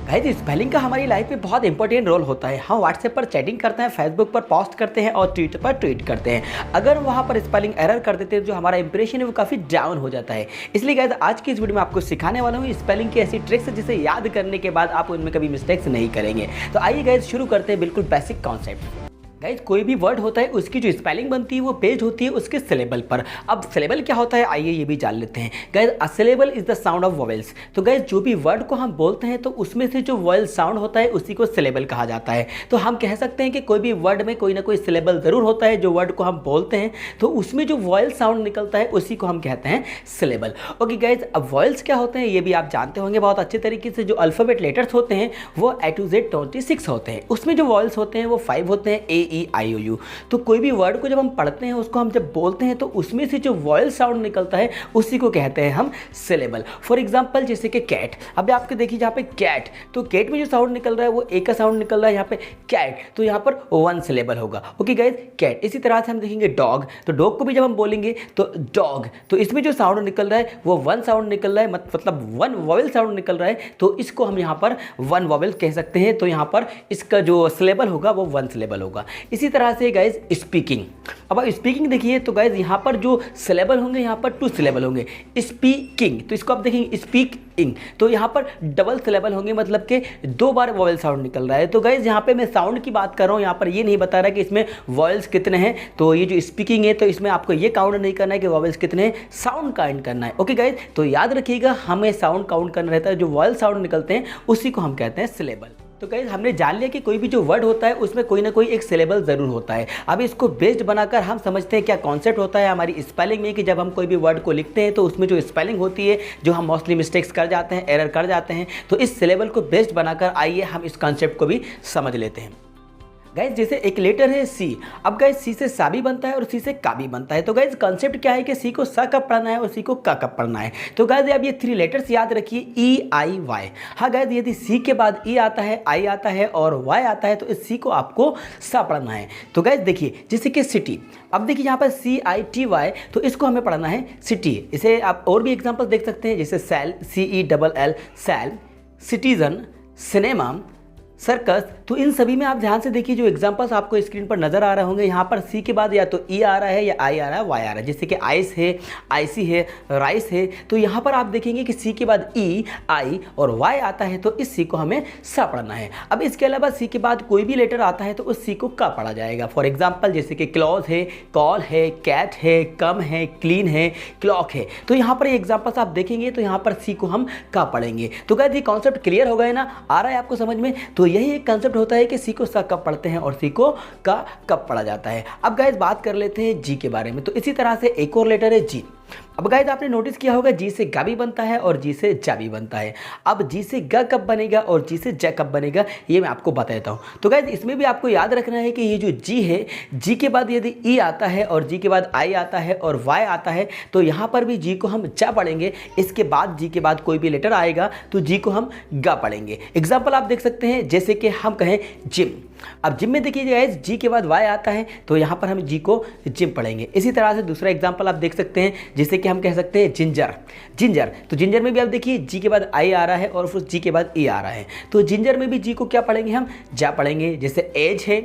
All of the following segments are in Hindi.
गाइस स्पेलिंग का हमारी लाइफ में बहुत इंपॉर्टेंट रोल होता है। हम व्हाट्सएप पर चैटिंग करते हैं, फेसबुक पर पोस्ट करते हैं और ट्विटर पर ट्वीट करते हैं। अगर वहाँ पर स्पेलिंग एरर कर देते हैं जो हमारा इंप्रेशन है वो काफ़ी डाउन हो जाता है। इसलिए गाइस आज की इस वीडियो में आपको सिखाने वाला हूँ स्पेलिंग की ऐसी ट्रिक्स जिसे याद करने के बाद आप उनमें कभी मिस्टेक्स नहीं करेंगे। तो आइए गाइस शुरू करते हैं बिल्कुल बेसिक कॉन्सेप्ट। गाइज कोई भी वर्ड होता है उसकी जो स्पेलिंग बनती है वो बेस्ड होती है उसके सिलेबल पर। अब सिलेबल क्या होता है आइए ये भी जान लेते हैं। Guys a syllable is the sound of vowels. तो गाइज जो भी वर्ड को हम बोलते हैं तो उसमें से जो वॉवेल साउंड होता है उसी को सिलेबल कहा जाता है। तो हम कह सकते हैं कि कोई भी वर्ड में कोई ना कोई सिलेबल जरूर होता है। जो वर्ड को हम बोलते हैं तो उसमें जो वॉवेल साउंड निकलता है उसी को हम कहते हैं सिलेबल। ओके गाइज अब वॉवेल्स क्या होते हैं ये भी आप जानते होंगे बहुत अच्छे तरीके से। जो अल्फाबेट लेटर्स होते हैं वो A to Z 26 होते हैं। उसमें जो वॉवेल्स होते हैं वो 5 होते हैं A-E-I-O-U। तो कोई भी वर्ड को जब हम पढ़ते हैं उसको हम जब बोलते हैं तो उसमें से जो वॉयल साउंड निकलता है उसी को कहते हैं हम सिलेबल। फॉर एग्जांपल जैसे कि कैट। अब आपके देखिए जहाँ पे कैट, तो कैट में जो साउंड निकल रहा है वो ए का साउंड निकल रहा है। यहाँ पे कैट तो यहाँ पर 1 सिलेबल होगा। Okay guys cat. इसी तरह से हम देखेंगे डॉग। तो डॉग को भी जब हम बोलेंगे तो डॉग, तो इसमें जो साउंड निकल रहा है वो 1 साउंड निकल रहा है, मतलब 1 वॉवेल साउंड निकल रहा है। तो इसको हम यहाँ पर 1 वॉवेल कह सकते हैं। तो यहाँ पर इसका जो सिलेबल होगा वो 1 सिलेबल होगा। इसी तरह से गाइज स्पीकिंग। अब आप स्पीकिंग देखिए तो गाइज यहाँ पर जो सिलेबल होंगे यहाँ पर 2 सिलेबल होंगे। स्पीकिंग तो इसको आप देखेंगे स्पीकिंग, तो यहाँ पर डबल सिलेबल होंगे, मतलब कि 2 बार वॉवेल साउंड निकल रहा है। तो गाइज यहाँ पे मैं साउंड की बात कर रहा हूँ, यहाँ पर ये नहीं बता रहा कि इसमें वॉवेल्स कितने हैं। तो ये जो स्पीकिंग है तो इसमें आपको ये काउंट नहीं करना है कि वॉवेल्स कितने हैं, साउंड काउंट करना है। ओके गाइज तो याद रखिएगा हमें साउंड काउंट करना रहता है। जो वॉवेल साउंड निकलते हैं उसी को हम कहते हैं सिलेबल। तो गाइज हमने जान लिया कि कोई भी जो वर्ड होता है उसमें कोई ना कोई एक सिलेबल ज़रूर होता है। अब इसको बेस्ड बनाकर हम समझते हैं क्या कॉन्सेप्ट होता है हमारी स्पेलिंग में, कि जब हम कोई भी वर्ड को लिखते हैं तो उसमें जो स्पेलिंग होती है जो हम मोस्टली मिस्टेक्स कर जाते हैं, एरर कर जाते हैं। तो इस सिलेबल को बेस्ड बनाकर आइए हम इस कॉन्सेप्ट को भी समझ लेते हैं। गाइज जैसे एक लेटर है सी। अब गाइज सी से सा भी बनता है और सी से का भी बनता है। तो गाइज कॉन्सेप्ट क्या है कि सी को सा कब पढ़ना है और सी को का कब पढ़ना है। तो गाइज अब ये 3 लेटर्स याद रखिए E-I-Y। हाँ गाइज यदि सी के बाद ई आता है, आई आता है और वाई आता है तो इस सी को आपको सा पढ़ना है। तो गाइज देखिए जैसे कि सिटी। अब देखिए यहाँ पर CITY तो इसको हमें पढ़ना है सिटी। इसे आप और भी एग्जाम्पल देख सकते हैं जैसे cell, CELL cell, citizen, cinema, circus. तो इन सभी में आप ध्यान से देखिए जो एग्जांपल्स आपको स्क्रीन पर नजर आ रहे होंगे, यहाँ पर सी के बाद या तो ई आ रहा है या आई आ रहा है, वाई आ रहा है। जैसे कि आइस है, आईसी है, राइस है। तो यहाँ पर आप देखेंगे कि सी के बाद ई, आई और वाई आता है तो इस सी को हमें सा पढ़ना है। अब इसके अलावा सी के बाद कोई भी लेटर आता है तो उस सी को का पढ़ा जाएगा। फॉर एग्जाम्पल जैसे कि क्लॉज है, कॉल है, कैट है, कम है, क्लीन है, क्लॉक है। तो यहाँ पर एग्जाम्पल्स आप देखेंगे तो यहाँ पर सी को हम का पढ़ेंगे। तो गाइस ये कॉन्सेप्ट क्लियर हो गए ना, आ रहा है आपको समझ में। तो यही एक कंसेप्ट होता है कि सी को सा कब पढ़ते हैं और सी को का कब पढ़ा जाता है। अब गाइस बात कर लेते हैं जी के बारे में। तो इसी तरह से एक और लेटर है जी। अब गाइस आपने नोटिस किया होगा जी से गा भी बनता है और जी से जा भी बनता है। अब जी से ग कब बनेगा और जी से जा कब बनेगा ये मैं आपको बता देता हूँ। तो गाइस इसमें भी आपको याद रखना है कि ये जो जी है, जी के बाद यदि ई आता है और जी के बाद आई आता है और वाई आता है तो यहाँ पर भी जी को हम जा पढ़ेंगे। इसके बाद जी के बाद कोई भी लेटर आएगा तो जी को हम गा पढ़ेंगे। एग्जाम्पल आप देख सकते हैं जैसे कि हम कहें जिम। अब जिम में देखिए गाइस जी के बाद वाई आता है तो यहाँ पर हम जी को जिम पढ़ेंगे। इसी तरह से दूसरा एग्जाम्पल आप देख सकते हैं जैसे कि हम कह सकते हैं जिंजर। जिंजर तो जिंजर में भी आप देखिए जी के बाद आई आ रहा है और फिर जी के बाद ई आ रहा है। तो जिंजर में भी जी को क्या पढ़ेंगे हम जा पढ़ेंगे। जैसे एज है,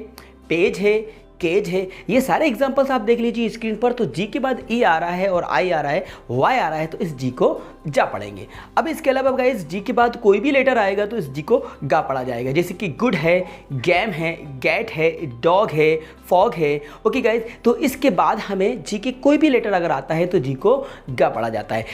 पेज है, केज है। ये सारे एग्जांपल्स आप देख लीजिए स्क्रीन पर। तो जी के बाद ई आ रहा है और आई आ रहा है, वाई आ रहा है तो इस जी को जा पढ़ेंगे। अब इसके अलावा गाइस जी के बाद कोई भी लेटर आएगा तो इस जी को गा पढ़ा जाएगा। जैसे कि गुड है, गैम है, गैट है, डॉग है, फॉग है। ओके गाइस तो इसके बाद हमें जी के कोई भी लेटर अगर आता है तो जी को गा पढ़ा जाता है।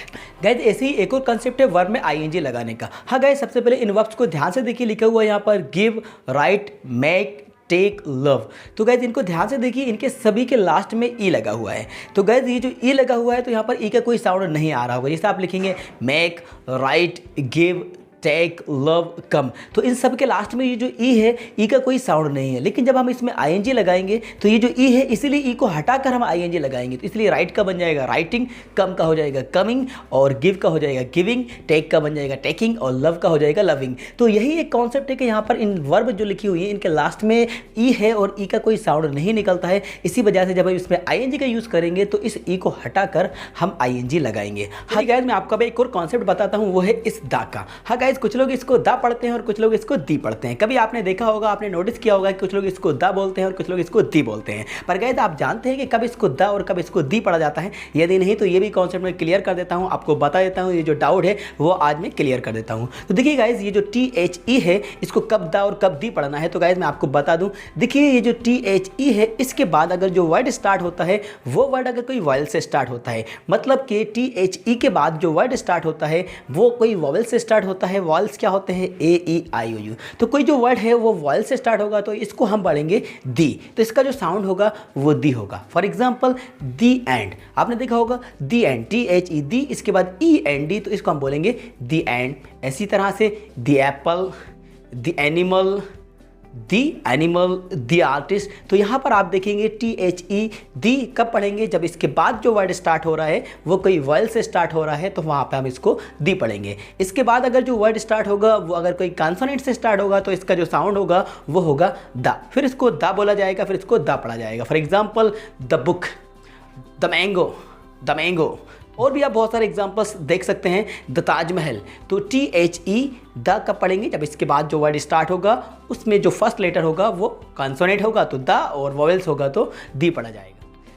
गाइस ऐसे ही एक और कंसेप्ट है वर्ब में आईएनजी लगाने का। हाँ गाइस सबसे पहले इन वर्ब्स को ध्यान से देखिए, लिखा हुआ है यहाँ पर give, right, make, take, love. तो गाइज इनको ध्यान से देखिए, इनके सभी के लास्ट में ई लगा हुआ है। तो गाइज ये जो ई लगा हुआ है तो यहाँ पर ई का कोई साउंड नहीं आ रहा होगा। जैसे आप लिखेंगे make, write, give, take, love, come. तो इन सब के लास्ट में ये जो ई है, ई का कोई साउंड नहीं है। लेकिन जब हम इसमें आईएनजी लगाएंगे तो ये जो ई है इसीलिए ई को हटाकर हम आईएनजी लगाएंगे। तो इसलिए राइट का बन जाएगा राइटिंग, कम का हो जाएगा कमिंग और गिव का हो जाएगा गिविंग, टेक का बन जाएगा टेकिंग और लव का हो जाएगा लविंग। तो यही एक कॉन्सेप्ट है कि यहाँ पर इन वर्ब जो लिखी हुई है इनके लास्ट में ई है और ई का कोई साउंड नहीं निकलता है। इसी वजह से जब हम इसमें आईएनजी का यूज़ करेंगे तो इस ई को हटाकर हम आईएनजी लगाएंगे। हाँ गाइस मैं आपको अब एक और कॉन्सेप्ट बताता हूँ, वो है इस दा का। हाँ गाइस गाइज कुछ लोग इसको दा पढ़ते हैं और कुछ लोग इसको दी पढ़ते हैं। कभी आपने देखा होगा, आपने नोटिस किया होगा कि कुछ लोग इसको दा बोलते हैं और कुछ लोग इसको दी बोलते हैं। पर गाइज आप जानते हैं कि कब इसको दा और कब इसको दी पढ़ा जाता है? यदि नहीं तो ये भी कॉन्सेप्ट में क्लियर कर देता हूँ, आपको बता देता हूँ। ये जो डाउट है वो आज मैं क्लियर कर देता हूँ। तो देखिए गाइज, ये जो THE है इसको कब दा और कब दी पढ़ना है, तो गाइज मैं आपको बता दूँ। देखिए ये जो THE है इसके बाद अगर जो वर्ड स्टार्ट होता है वो वर्ड अगर कोई वॉयल से स्टार्ट होता है, मतलब कि THE के बाद जो वर्ड स्टार्ट होता है वो कोई वॉवेल से स्टार्ट होता है। वॉवेल्स क्या होते हैं? AEIOU। तो कोई जो वर्ड है वो वॉवेल से स्टार्ट होगा तो इसको हम पढ़ेंगे दी। तो इसका जो साउंड होगा वो दी होगा। फॉर एग्जांपल दी एंड, आपने देखा होगा दी एंड, THE दी, इसके बाद END, तो इसको हम बोलेंगे दी एंड। इसी तरह से the apple, the animal, the artist. तो यहाँ पर आप देखेंगे THE दी कब पढ़ेंगे? जब इसके बाद जो वर्ड स्टार्ट हो रहा है वो कोई वॉयल से स्टार्ट हो रहा है तो वहाँ पे हम इसको दी पढ़ेंगे। इसके बाद अगर जो वर्ड स्टार्ट होगा वो अगर कोई कॉन्सोनेंट से स्टार्ट होगा तो इसका जो साउंड होगा वो होगा दा, फिर इसको दा बोला जाएगा, फिर इसको दा पढ़ा जाएगा। For example the book, the mango. और भी आप बहुत सारे एग्जांपल्स देख सकते हैं। द ताजमहल, तो THE द कब पढ़ेंगे? जब इसके बाद जो वर्ड स्टार्ट होगा उसमें जो फर्स्ट लेटर होगा वो कॉन्सोनेंट होगा तो द, और वॉवेल्स होगा तो दी पढ़ा जाएगा।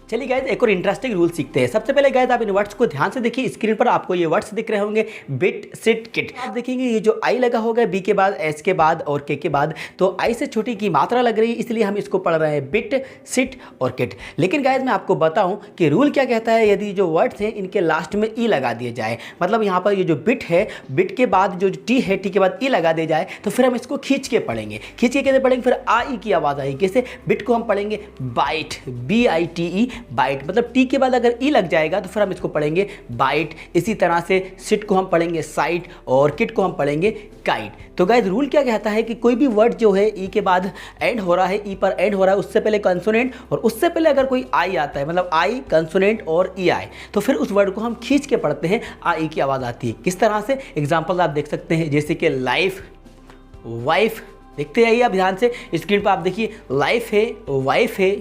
चलिए गाइज एक और इंटरेस्टिंग रूल सीखते हैं। सबसे पहले गाइज आप इन वर्ड्स को ध्यान से देखिए। स्क्रीन पर आपको ये वर्ड्स दिख रहे होंगे, बिट, सिट, किट। आप देखेंगे ये जो आई लगा होगा बी के बाद, एस के बाद और के बाद, तो आई से छोटी की मात्रा लग रही है इसलिए हम इसको पढ़ रहे हैं बिट, सिट और किट। लेकिन गाइज मैं आपको बताऊं कि रूल क्या कहता है, यदि जो वर्ड्स हैं इनके लास्ट में ई लगा दिए जाए, मतलब यहाँ पर ये जो बिट है, बिट के बाद जो टी है, टी के बाद ई लगा दिया जाए तो फिर हम इसको खींच के पढ़ेंगे। खींच के कैसे पढ़ेंगे? फिर आई की आवाज़ आएगी। कैसे? बिट को हम पढ़ेंगे बाइट, BITE, बाइट। मतलब टी के बाद अगर ई लग जाएगा तो फिर हम इसको पढ़ेंगे बाइट। इसी तरह से सिट को हम पढ़ेंगे साइट और किट को हम पढ़ेंगे काइट। तो गाइस रूल क्या कहता है कि कोई भी वर्ड जो है ई के बाद एंड हो रहा है, ई पर एंड हो रहा है, उससे पहले कंसोनेंट और उससे पहले अगर कोई आई आता है, मतलब आई कंसोनेंट और ई आई, तो फिर उस वर्ड को हम खींच के पढ़ते हैं, आ ई की आवाज़ आती है। किस तरह से? एग्जाम्पल आप देख सकते हैं, जैसे कि लाइफ, वाइफ। देखते आइए आप ध्यान से, स्क्रीन पर आप देखिए, लाइफ है, वाइफ है,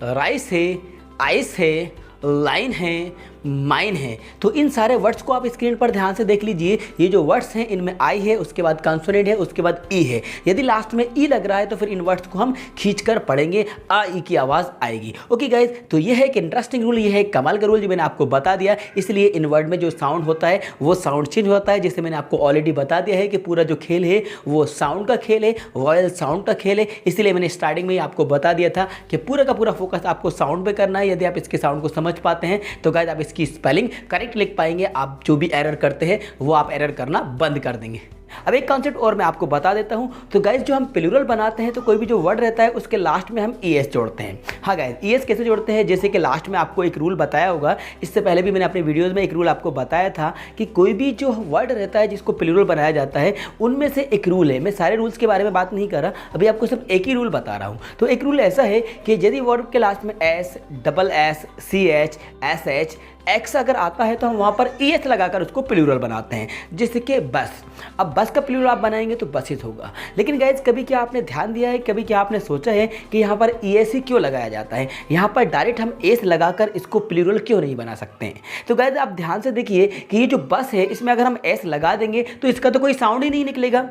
राइस है, आइस है, लाइन है, माइन है। तो इन सारे वर्ड्स को आप स्क्रीन पर ध्यान से देख लीजिए। ये जो वर्ड्स हैं इनमें आई है, उसके बाद कॉन्सोनेंट है, उसके बाद ई है। यदि लास्ट में ई लग रहा है तो फिर इन वर्ड्स को हम खींचकर पढ़ेंगे, आ ई की आवाज़ आएगी। ओके गाइज, तो ये है एक इंटरेस्टिंग रूल, ये है एक कमाल का रूल जो मैंने आपको बता दिया। इसलिए इन वर्ड में जो साउंड होता है वो साउंड चेंज होता है, जैसे मैंने आपको ऑलरेडी बता दिया है कि पूरा जो खेल है वो साउंड का खेल है, वॉयल साउंड का खेल है। इसलिए मैंने स्टार्टिंग में ही आपको बता दिया था कि पूरा का पूरा फोकस आपको साउंड पे करना है। यदि आप इसके साउंड को समझ पाते हैं तो गाइज आप इसकी स्पेलिंग करेक्ट लिख पाएंगे। आप जो भी एरर करते हैं वो आप एरर करना बंद कर देंगे। अब एक कॉन्सेप्ट और मैं आपको बता देता हूं। तो गाइज जो हम प्लूरल बनाते हैं तो कोई भी जो वर्ड रहता है उसके लास्ट में हम ES जोड़ते हैं। हाँ गाइज, ES कैसे जोड़ते हैं? जैसे कि लास्ट में आपको एक रूल बताया होगा, इससे पहले भी मैंने अपने वीडियोज़ में एक रूल आपको बताया था कि कोई भी जो वर्ड रहता है जिसको प्लूरल बनाया जाता है उनमें से एक रूल है। मैं सारे रूल्स के बारे में बात नहीं कर रहा, अभी आपको सिर्फ एक ही रूल बता रहा हूँ। तो एक रूल ऐसा है कि यदि वर्ड के लास्ट में S, SS, CH, SH, x अगर आता है तो हम वहाँ पर ES लगाकर उसको प्लूरल बनाते हैं, जैसे कि बस। अब बस का प्लूरल आप बनाएंगे तो बसेस होगा। लेकिन गाइज कभी क्या आपने ध्यान दिया है, कभी क्या आपने सोचा है कि यहाँ पर ES ही क्यों लगाया जाता है? यहाँ पर डायरेक्ट हम एस लगाकर इसको प्लूरल क्यों नहीं बना सकते हैं? तो गाइज आप ध्यान से देखिए कि ये जो बस है इसमें अगर हम एस लगा देंगे तो इसका तो कोई साउंड ही नहीं निकलेगा,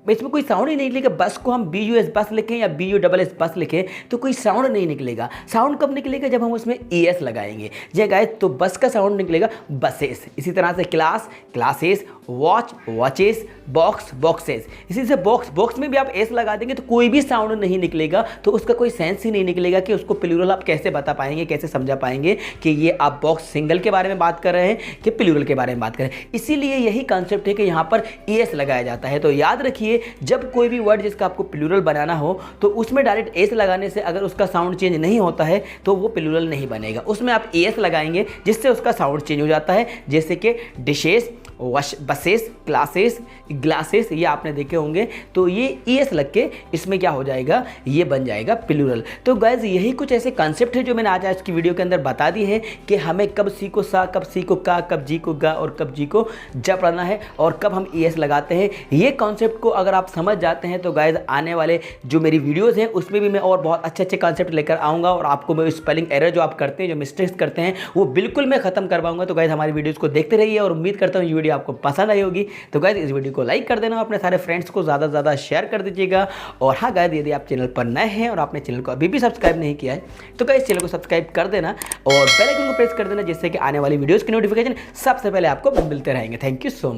इसमें कोई साउंड ही नहीं निकलेगा। बस को हम BUS बस लिखें या BUSS बस लिखें तो कोई साउंड नहीं निकलेगा। साउंड कब निकलेगा? जब हम उसमें ES लगाएंगे। जय गाइस, तो बस का साउंड निकलेगा बसेस। इसी तरह से class, classes, watch, watches, box, boxes. इसी से बॉक्स में भी आप एस लगा देंगे तो कोई भी साउंड नहीं निकलेगा, तो उसका कोई सेंस ही नहीं निकलेगा कि उसको प्लूरल आप कैसे बता पाएंगे, कैसे समझा पाएंगे कि ये आप बॉक्स सिंगल के बारे में बात कर रहे हैं कि प्लूरल के बारे में बात कर रहे हैं। इसीलिए यही कॉन्सेप्ट है कि यहाँ पर ES लगाया जाता है। तो याद रखिए, जब कोई भी वर्ड जिसका आपको प्लूरल बनाना हो तो उसमें डायरेक्ट एस लगाने से अगर उसका साउंड चेंज नहीं होता है तो वो प्लूरल नहीं बनेगा। उसमें आप ES लगाएंगे जिससे उसका साउंड चेंज हो जाता है, जैसे कि डिशेस, बसेस, क्लासेस, ग्लासेस, ये आपने देखे होंगे। तो ये ES लग के इसमें क्या हो जाएगा, ये बन जाएगा प्लूरल। तो गाइज यही कुछ ऐसे कॉन्सेप्ट है जो मैंने आज की वीडियो के अंदर बता दी है कि हमें कब सी को सा, कब सी को का, कब जी को गा और कब जी को जा पढ़ना है और कब हम ES लगाते हैं। ये कॉन्सेप्ट को अगर आप समझ जाते हैं तो गाइज आने वाले जो मेरी वीडियोज़ हैं उसमें भी मैं और बहुत अच्छे अच्छे कॉन्सेप्ट लेकर आऊँगा और आपको मैं स्पेलिंग एरर जो आप करते हैं, जो मिस्टेक्स करते हैं, वो बिल्कुल मैं ख़त्म करवाऊँगा। तो गाइज हमारी वीडियोज़ को देखते रहिए और उम्मीद करता हूँ ये वीडियो वीडियो आपको पसंद आई होगी तो गाइस इस वीडियो को लाइक कर देना, अपने सारे फ्रेंड्स को ज़्यादा से ज़्यादा शेयर कर दीजिएगा। और हाँ गाइस, यदि आप चैनल पर नए हैं और आपने चैनल को अभी भी सब्सक्राइब नहीं किया है तो गाइस चैनल को सब्सक्राइब कर देना और बेल आइकन को प्रेस कर देना, जिससे कि आने वाली वीडियोज़ की नोटिफिकेशन सबसे पहले आपको मिलते रहेंगे। Thank you so much.